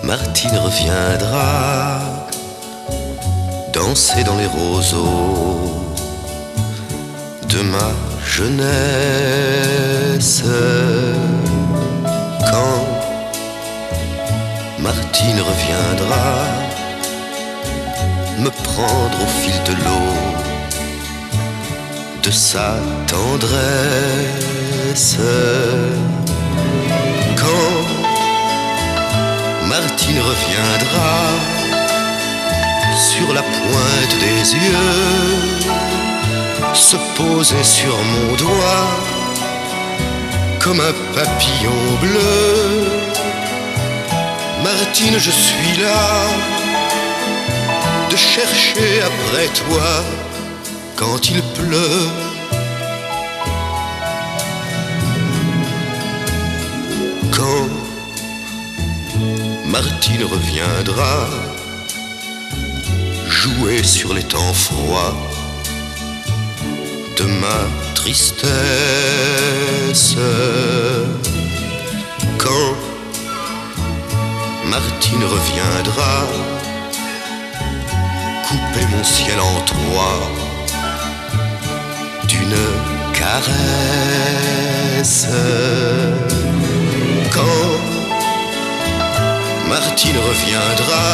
Martine reviendra danser dans les roseaux de ma jeunesse. Quand Martine reviendra me prendre au fil de l'eau de sa tendresse. Quand Martine reviendra sur la pointe des yeux se poser sur mon doigt comme un papillon bleu. Martine, je suis là de chercher après toi quand il pleut. Quand Martine reviendra jouer sur les temps froids de ma tristesse. Quand Martine reviendra couper mon ciel en trois d'une caresse. Quand Martine reviendra,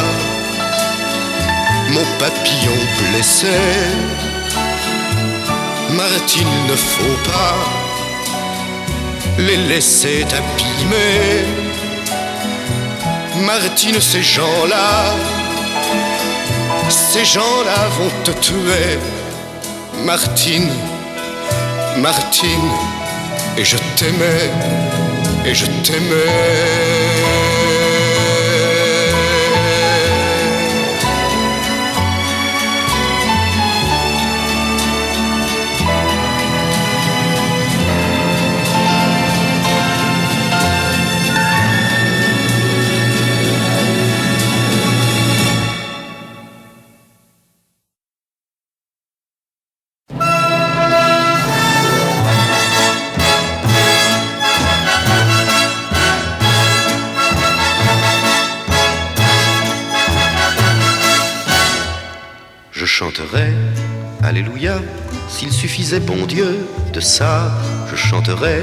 mon papillon blessé, Martine, il ne faut pas les laisser abîmer. Martine, ces gens-là vont te tuer. Martine, Martine, et je t'aimais, et je t'aimais. Je chanterais, Alléluia, s'il suffisait, bon Dieu, de ça. Je chanterais,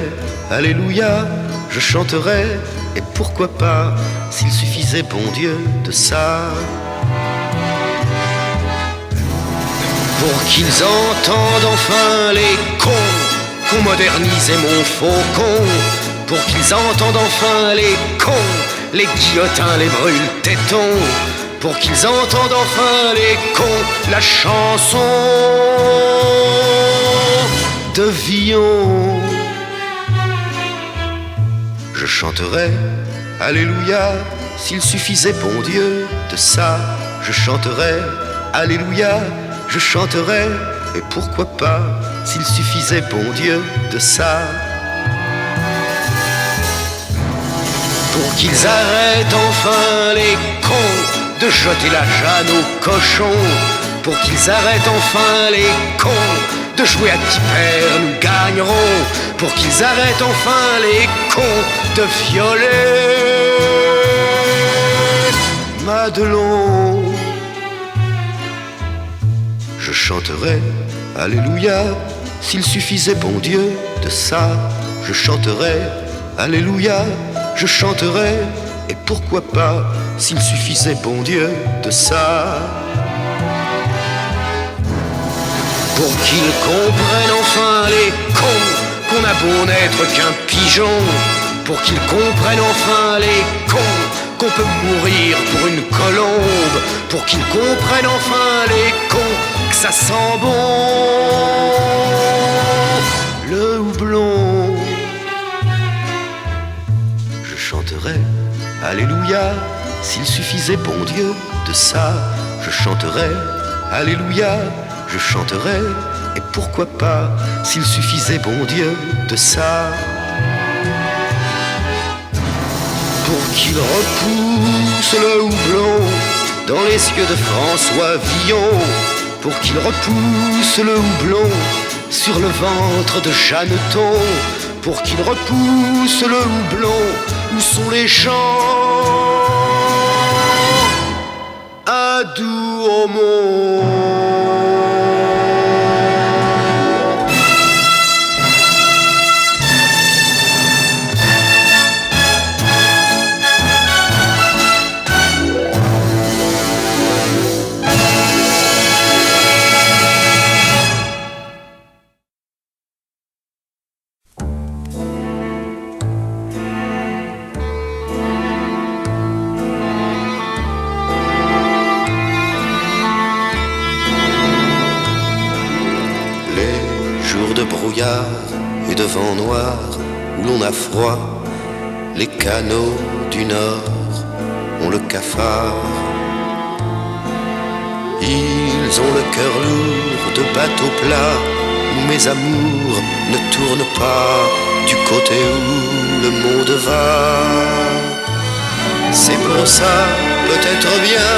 Alléluia, je chanterais, et pourquoi pas, s'il suffisait, bon Dieu, de ça. Pour qu'ils entendent enfin les cons qu'on modernisait mon faucon. Pour qu'ils entendent enfin les cons, les guillotins, les brûle-tétons. Pour qu'ils entendent enfin les cons la chanson de Villon. Je chanterais, Alléluia, s'il suffisait, bon Dieu, de ça. Je chanterais, Alléluia, je chanterais, et pourquoi pas, s'il suffisait, bon Dieu, de ça. Pour qu'ils arrêtent enfin les cons de jeter la Jeanne aux cochons. Pour qu'ils arrêtent enfin les cons de jouer à qui perd nous gagnerons. Pour qu'ils arrêtent enfin les cons de violer Madelon. Je chanterais, Alléluia, s'il suffisait, bon Dieu, de ça. Je chanterais, Alléluia, je chanterais, et pourquoi pas, s'il suffisait, bon Dieu, de ça. Pour qu'ils comprennent enfin les cons qu'on a beau n'être qu'un pigeon. Pour qu'ils comprennent enfin les cons qu'on peut mourir pour une colombe. Pour qu'ils comprennent enfin les cons que ça sent bon le houblon. Je chanterais, Alléluia, s'il suffisait, bon Dieu, de ça. Je chanterais, Alléluia, je chanterais, et pourquoi pas, s'il suffisait, bon Dieu, de ça. Pour qu'il repousse le houblon dans les yeux de François Villon. Pour qu'il repousse le houblon sur le ventre de Jeanneton. Pour qu'il repousse le houblon, où sont les gens un doux au monde. Et de vent noir où l'on a froid, les canaux du nord ont le cafard. Ils ont le cœur lourd de bateaux plats où mes amours ne tournent pas du côté où le monde va. C'est pour ça, peut-être bien,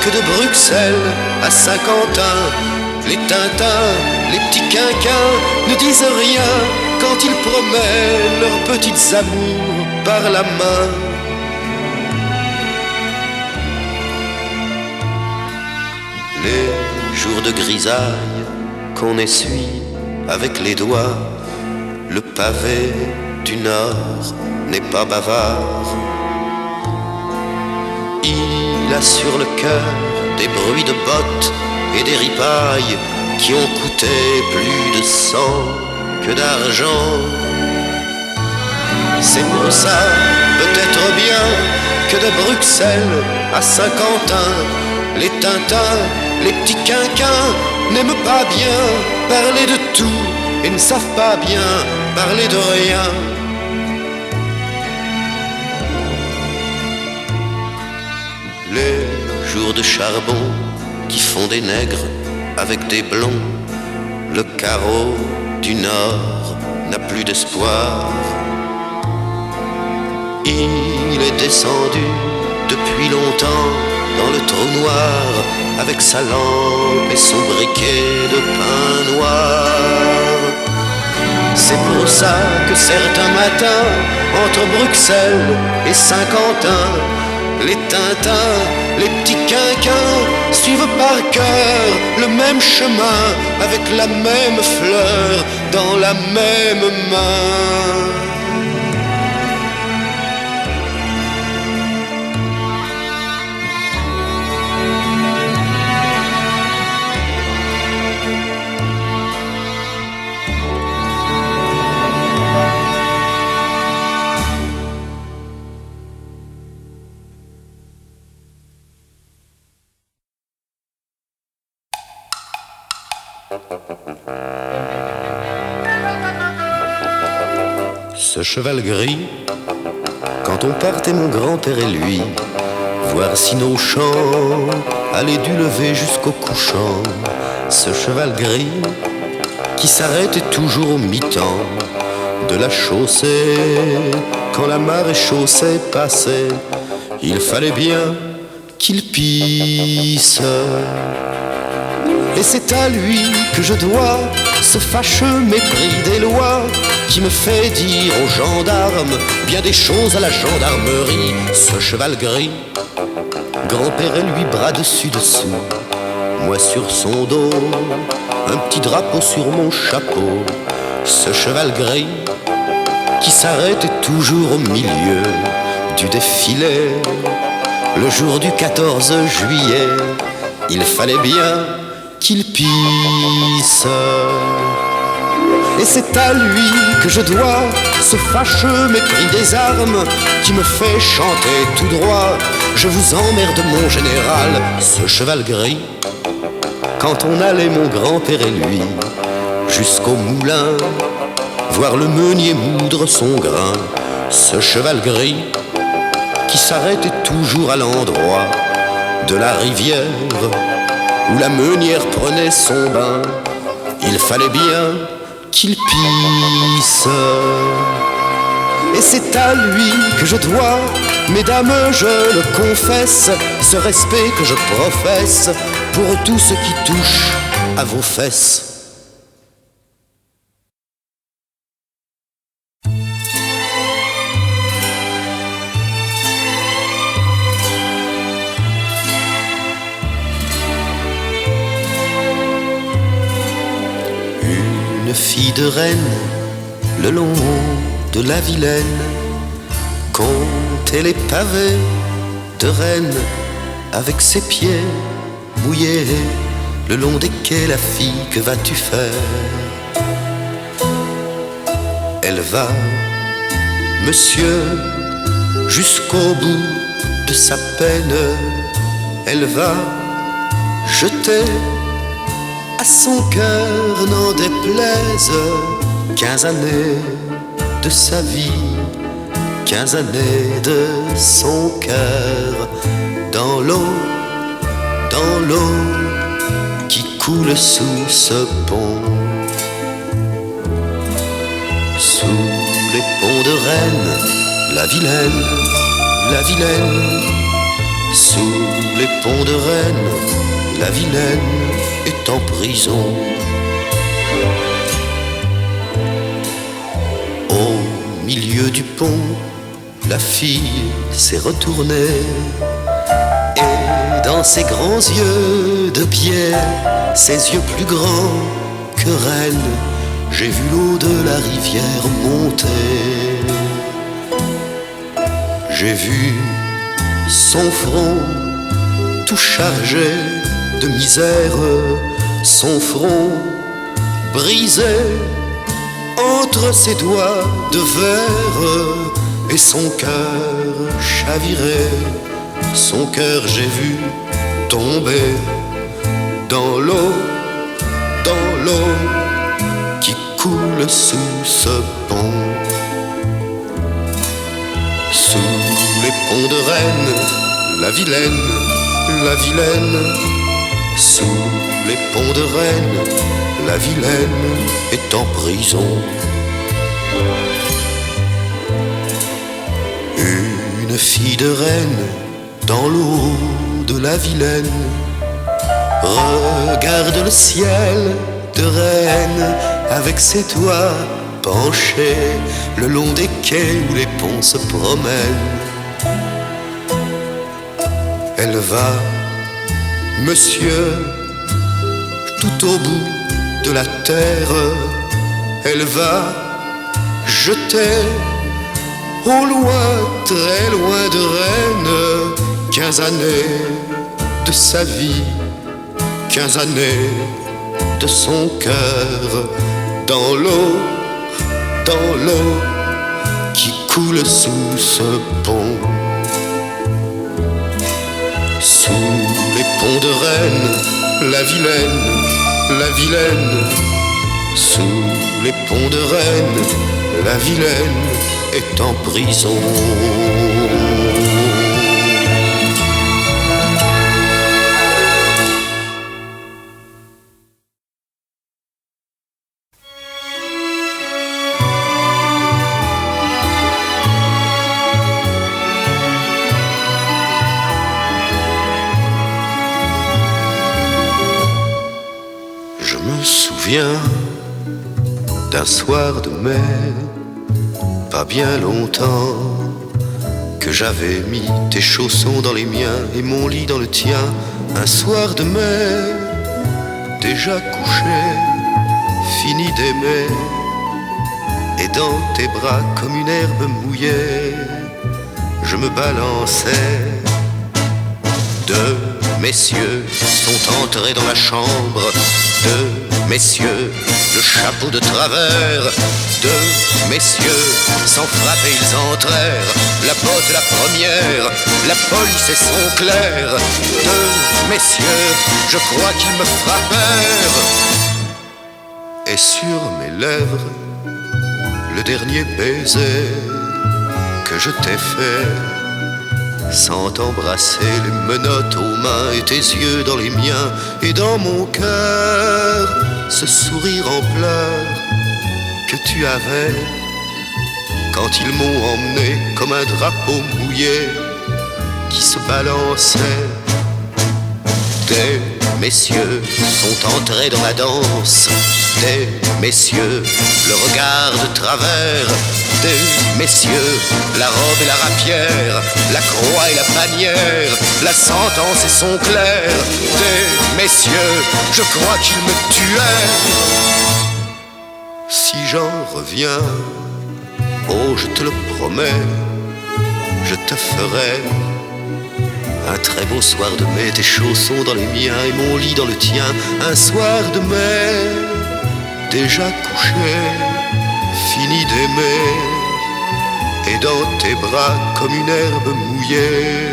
que de Bruxelles à Saint-Quentin, les Tintins, les petits quinquins ne disent rien quand ils promènent leurs petites amours par la main. Les jours de grisaille qu'on essuie avec les doigts, le pavé du Nord n'est pas bavard. Il a sur le cœur des bruits de bottes et des ripailles qui ont coûté plus de sang que d'argent. C'est pour ça, peut-être bien, que de Bruxelles à Saint-Quentin, les Tintins, les petits quinquins n'aiment pas bien parler de tout et ne savent pas bien parler de rien. Les jours de charbon qui font des nègres avec des blonds, le carreau du Nord n'a plus d'espoir. Il est descendu depuis longtemps dans le trou noir avec sa lampe et son briquet de pain noir. C'est pour ça que certains matins, entre Bruxelles et Saint-Quentin, les Tintins, les petits quinquins suivent par cœur le même chemin avec la même fleur dans la même main. Ce cheval gris, quand on partait mon grand-père et lui, voir si nos champs allaient du lever jusqu'au couchant. Ce cheval gris qui s'arrêtait toujours au mi-temps de la chaussée, quand la maréchaussée passait, il fallait bien qu'il pisse. Et c'est à lui que je dois ce fâcheux mépris des lois qui me fait dire aux gendarmes bien des choses à la gendarmerie. Ce cheval gris, grand-père et lui bras dessus dessous, moi sur son dos, un petit drapeau sur mon chapeau. Ce cheval gris qui s'arrêtait toujours au milieu du défilé, le jour du 14 juillet, il fallait bien qu'il pisse. Et c'est à lui que je dois ce fâcheux mépris des armes qui me fait chanter tout droit. Je vous emmerde mon général, ce cheval gris. Quand on allait mon grand-père et lui jusqu'au moulin, voir le meunier moudre son grain, ce cheval gris qui s'arrêtait toujours à l'endroit de la rivière où la meunière prenait son bain, il fallait bien qu'il pisse. Et c'est à lui que je dois, mesdames, je le confesse, ce respect que je professe pour tout ce qui touche à vos fesses. Rennes, le long de la Vilaine, compter les pavés de Rennes avec ses pieds mouillés le long des quais. La fille, que vas-tu faire? Elle va, monsieur, jusqu'au bout de sa peine. Elle va jeter à son cœur, n'en déplaise, 15 années de sa vie, 15 années de son cœur, dans l'eau qui coule sous ce pont. Sous les ponts de Rennes, la Vilaine, la Vilaine. Sous les ponts de Rennes, la Vilaine est en prison. Au milieu du pont, la fille s'est retournée, et dans ses grands yeux de pierre, ses yeux plus grands que Rennes, j'ai vu l'eau de la rivière monter. J'ai vu son front tout chargé de misère, son front brisé entre ses doigts de verre, et son cœur chaviré, son cœur j'ai vu tomber dans l'eau qui coule sous ce pont. Sous les ponts de Rennes, la Vilaine, la Vilaine. Sous les ponts de Rennes, la Vilaine est en prison. Une fille de Rennes, dans l'eau de la Vilaine, regarde le ciel de Rennes avec ses doigts penchés le long des quais où les ponts se promènent. Elle va, monsieur, tout au bout de la terre. Elle va jeter au loin, très loin de Rennes, 15 années de sa vie, 15 années de son cœur, dans l'eau qui coule sous ce pont. Sous les ponts de Rennes, la Vilaine, la Vilaine. Sous les ponts de Rennes, la Vilaine est en prison. Je me souviens d'un soir de mai, pas bien longtemps, que j'avais mis tes chaussons dans les miens et mon lit dans le tien. Un soir de mai, déjà couché, fini d'aimer, et dans tes bras comme une herbe mouillée, je me balançais. Deux messieurs sont entrés dans la chambre, deux messieurs, le chapeau de travers. Deux messieurs, sans frapper ils entrèrent, la botte la première, la police et son clerc. Deux messieurs, je crois qu'ils me frappèrent, et sur mes lèvres, le dernier baiser que je t'ai fait, sans t'embrasser, les menottes aux mains et tes yeux dans les miens, et dans mon cœur, ce sourire en pleurs que tu avais quand ils m'ont emmené comme un drapeau mouillé qui se balançait. Des messieurs sont entrés dans la danse, des messieurs, le regard de travers, des messieurs, la robe et la rapière, la croix et la bannière, la sentence et son clerc. Des messieurs, je crois qu'ils me tuaient, si j'en reviens, oh je te le promets, je te ferai un très beau soir de mai, tes chaussons dans les miens et mon lit dans le tien. Un soir de mai, déjà couché, fini d'aimer, et dans tes bras comme une herbe mouillée,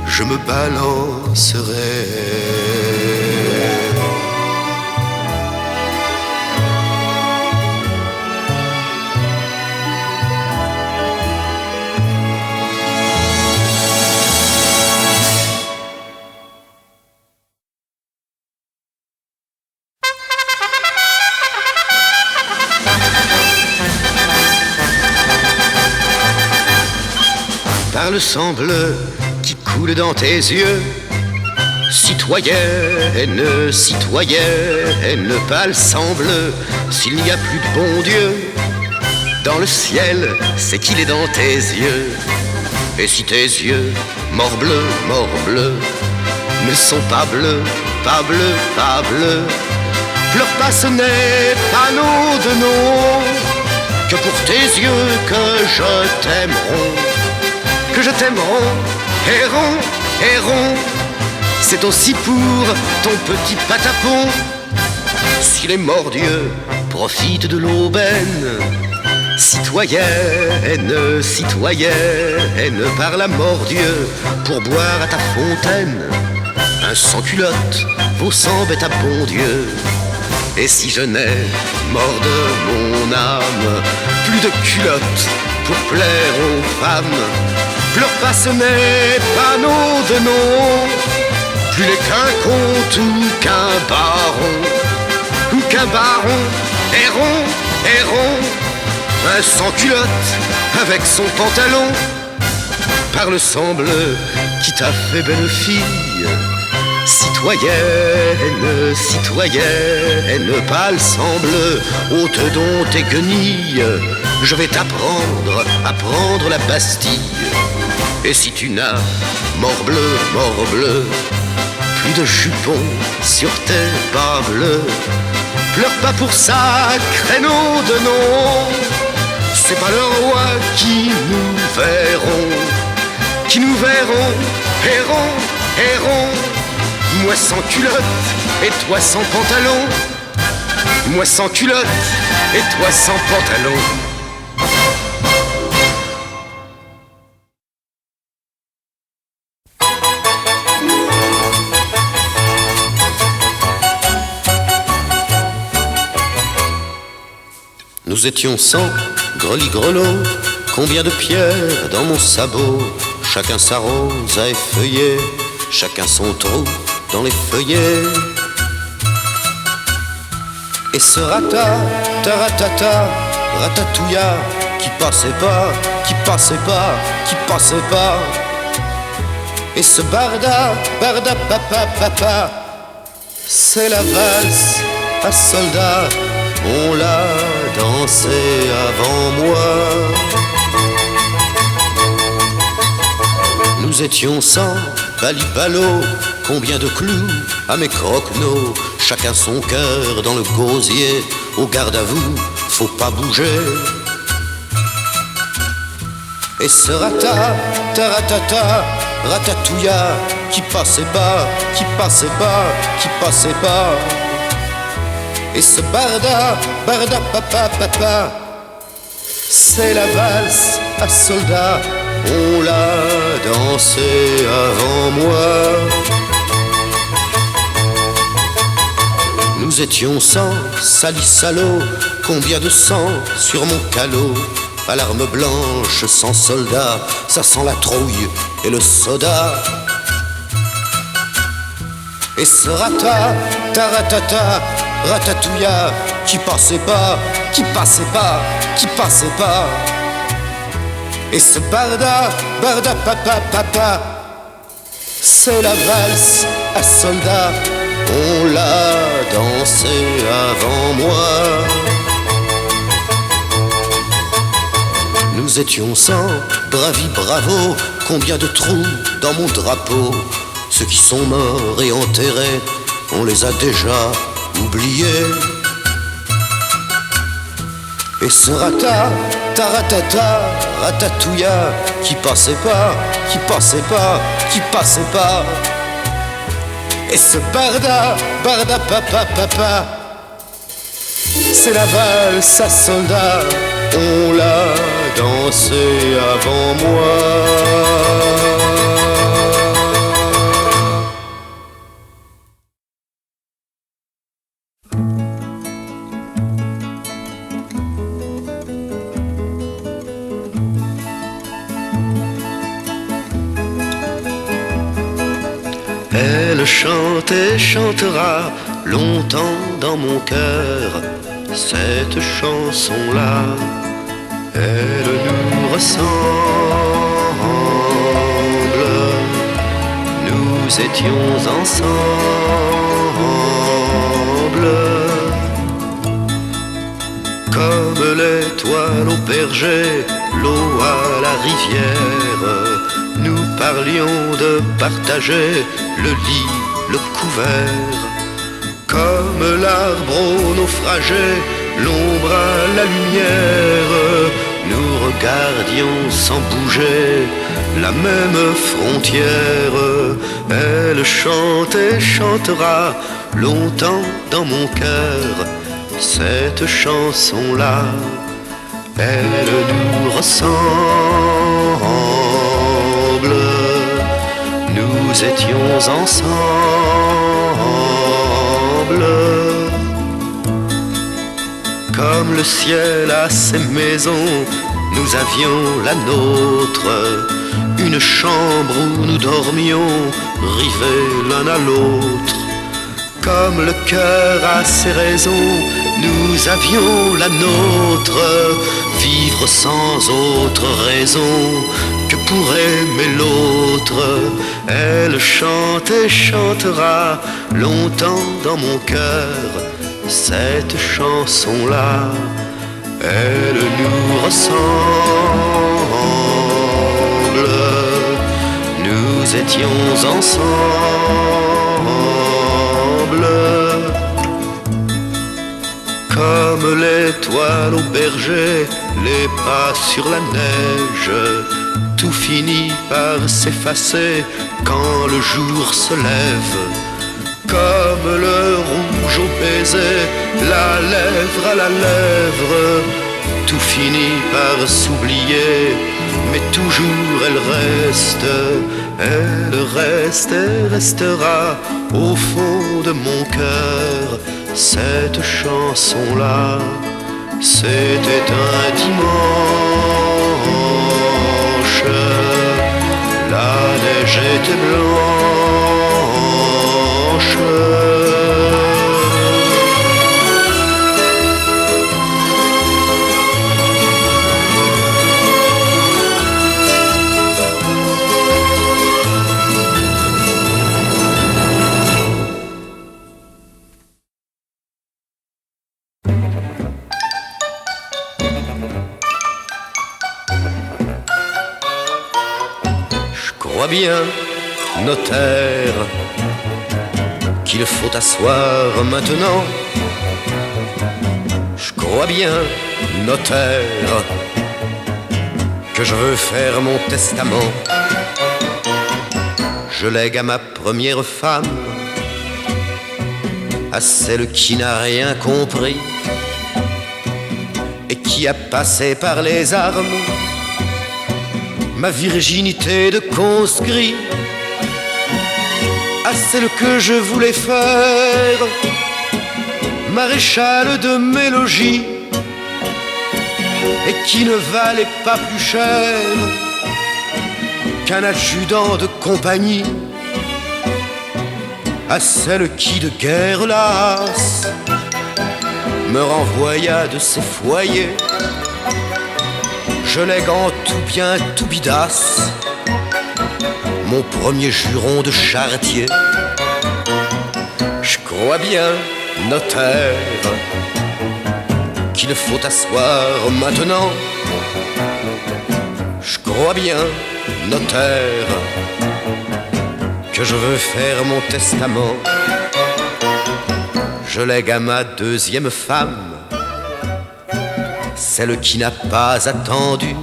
je me balancerai. Par le sang bleu qui coule dans tes yeux, citoyenne, citoyenne, pas le sang bleu, s'il n'y a plus de bon Dieu, dans le ciel, c'est qu'il est dans tes yeux. Et si tes yeux, mort bleu, ne sont pas bleus, pas bleus, pas bleus, pleure pas, ce n'est pas nos de nom, que pour tes yeux que je t'aimerai. Que je t'aimerai, héron, héron, c'est aussi pour ton petit patapon. Si les mordieux profitent de l'aubaine, citoyenne, citoyenne, par la mordieu, pour boire à ta fontaine, un sans-culotte vaut 100 bêtes à bon Dieu. Et si je n'ai, mort de mon âme, plus de culottes pour plaire aux femmes, pleure pas, ce n'est pas nos de nom, plus les quincontes ou qu'un baron, héron, héron, un sans-culotte avec son pantalon, par le sang bleu qui t'a fait belle fille, citoyenne, citoyenne, pas le sang bleu, ôte donc tes guenilles, je vais t'apprendre à prendre la Bastille. Et si tu n'as, mort bleu, plus de jupons sur tes bas bleus, pleure pas pour ça, créneau de nom, c'est pas le roi qui nous verront, héron, héron, moi sans culotte et toi sans pantalon, moi sans culotte et toi sans pantalon. Nous étions 100, grelis-grelots, combien de pierres dans mon sabot, chacun sa rose à effeuiller, chacun son trou dans les feuillets. Et ce taratata, ratatouilla, qui passait pas, qui passait pas, qui passait pas. Et ce barda, papa, c'est la valse à soldats, on l'a dansé avant moi. Nous étions 100, balibalo, combien de clous à mes croquenots, chacun son cœur dans le gosier, au garde à vous, faut pas bouger. Et ce taratata, ratatouilla, qui passait pas, qui passait pas, qui passait pas. Et ce barda, papa, c'est la valse à soldats, on l'a dansé avant moi. Nous étions 100, salissalo, combien de sang sur mon calot, à l'arme blanche sans soldat, ça sent la trouille et le soda. Et ce taratata, ratatouilla, qui passait pas, qui passait pas, qui passait pas. Et ce barda, papa, c'est la valse à soldats, on l'a dansé avant moi. Nous étions 100, bravo, combien de trous dans mon drapeau, ceux qui sont morts et enterrés, on les a déjà oubliés. Et ce taratata, ratatouilla, qui passait pas, qui passait pas, qui passait pas. Et ce barda papa papa, c'est la valse à soldat, on l'a dansé avant moi. Elle chante et chantera longtemps dans mon cœur cette chanson-là. Elle nous ressemble, nous étions ensemble, comme l'étoile au berger, l'eau à la rivière. Nous parlions de partager le lit, le couvert. Comme l'arbre au naufragé, l'ombre à la lumière. Nous regardions sans bouger la même frontière. Elle chante et chantera longtemps dans mon cœur cette chanson-là. Elle nous ressemble, nous étions ensemble, comme le ciel a ses maisons, nous avions la nôtre, une chambre où nous dormions, rivés l'un à l'autre. Comme le cœur a ses raisons, nous avions la nôtre, vivre sans autre raison que pour aimer l'autre. Elle chante et chantera longtemps dans mon cœur cette chanson-là. Elle nous ressemble, nous étions ensemble, comme l'étoile au berger, les pas sur la neige. Tout finit par s'effacer quand le jour se lève. Comme le rouge au baiser, la lèvre à la lèvre. Tout finit par s'oublier, mais toujours elle reste et restera au fond de mon cœur. Cette chanson-là, c'était un dimanche, la neige était blanche. Crois bien, notaire, qu'il faut asseoir maintenant. Je crois bien, notaire, que je veux faire mon testament. Je lègue à ma première femme, à celle qui n'a rien compris et qui a passé par les armes ma virginité de conscrit, à celle que je voulais faire maréchale de mélodie et qui ne valait pas plus cher qu'un adjudant de compagnie, à celle qui de guerre lasse me renvoya de ses foyers. Je lègue en tout bien, tout bidasse, mon premier juron de charretier. Je crois bien, notaire, qu'il faut asseoir maintenant. Je crois bien, notaire, que je veux faire mon testament. Je lègue à ma deuxième femme celle qui n'a pas attendu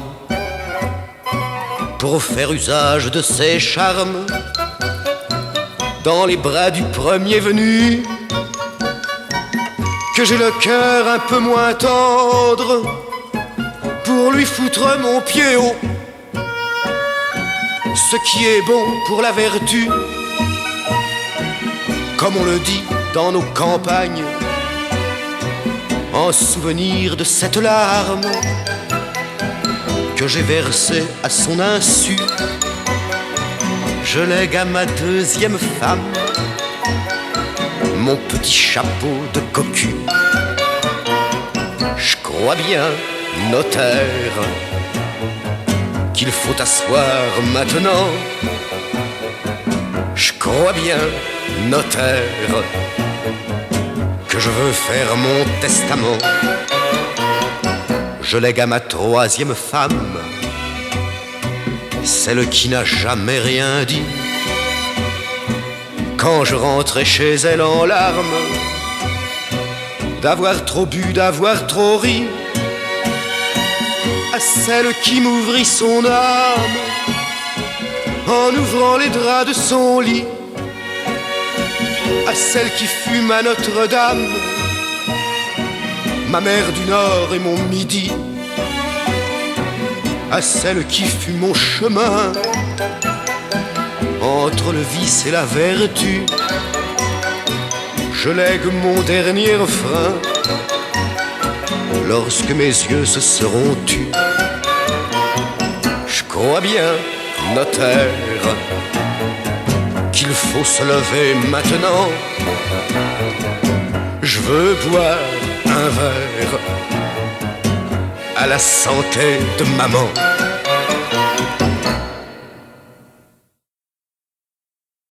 pour faire usage de ses charmes dans les bras du premier venu, que j'ai le cœur un peu moins tendre pour lui foutre mon pied haut. Ce qui est bon pour la vertu, comme on le dit dans nos campagnes, en souvenir de cette larme que j'ai versée à son insu, je lègue à ma deuxième femme mon petit chapeau de cocu. Je crois bien, notaire, qu'il faut asseoir maintenant. Je crois bien, notaire, que je veux faire mon testament. Je lègue à ma troisième femme, celle qui n'a jamais rien dit, quand je rentrais chez elle en larmes, d'avoir trop bu, d'avoir trop ri, à celle qui m'ouvrit son âme en ouvrant les draps de son lit, à celle qui fut ma Notre-Dame, ma mer du Nord et mon midi, à celle qui fut mon chemin entre le vice et la vertu. Je lègue mon dernier refrain lorsque mes yeux se seront tus. Je crois bien, notaire, qu'il faut se lever maintenant. Je veux boire un verre à la santé de maman.